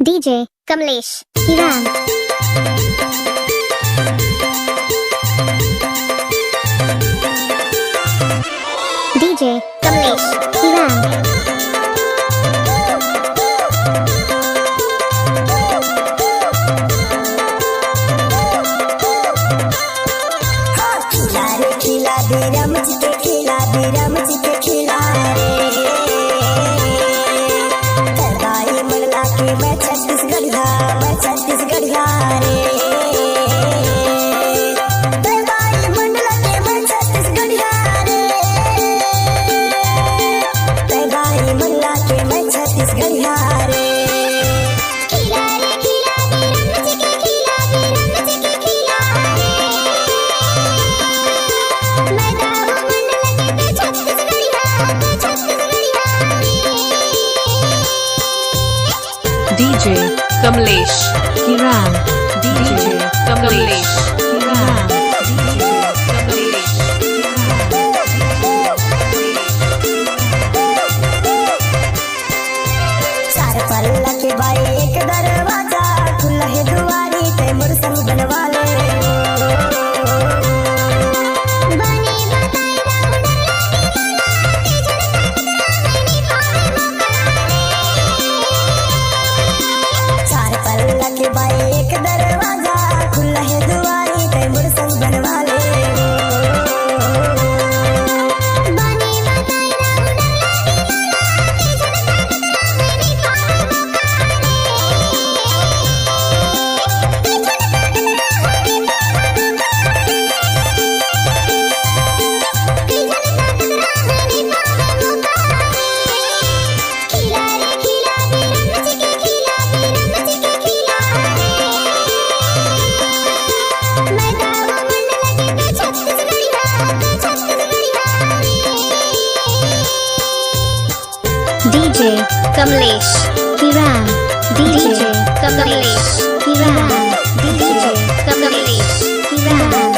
DJ Kamlesh Keram. DJ Kamlesh Keram. खिला दे रमज के खिला दे रमज के खिला रे करवाई मंगला के मैं छत्तीसगढ़िया रे करवाई मंगला के मैं छत्तीसगढ़िया रे करवाई मंगला के मैं छत्तीसगढ़िया रे DJ Kamlesh Keram. DJ Kamlesh Keram. चार पल्ला के बाई एक दरवाजा खुला है दुआरी ते मोर संग बनवा ले के बाई एक दरवाजा खुला है दुआरी ते मोर संग बनवा ले DJ Kamlesh Keram. DJ Kamlesh Keram. DJ Kamlesh Keram.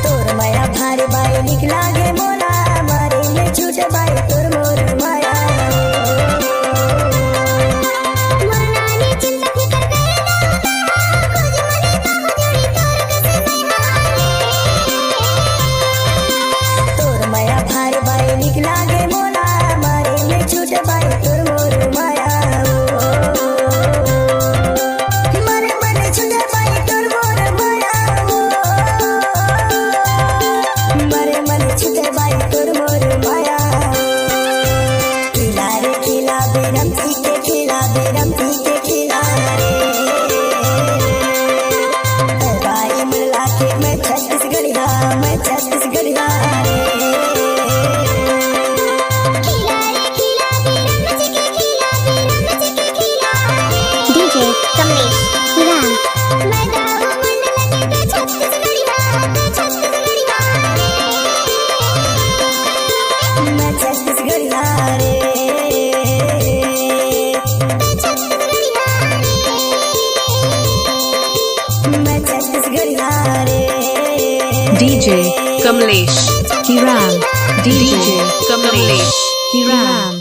तोर माया भारी बाई निकला गे मोला मारे में छूट बाई तोर मोर माया निकला गे मोला मारे में छूट बाई तोर मोर माया मारे मन छूट बाई तोर मोर माया मारे मन छूट बाई तोर मोर माया खिला रे खिला बेरम के खिला बेरम के खिला रे बाई मिला के मैं छत्तीसगढ़िया रे Kamlesh Keram. मैं छत्तीसगढ़िया रे मैं छत्तीसगढ़िया रे DJ Kamlesh Keram. DJ Kamlesh Keram.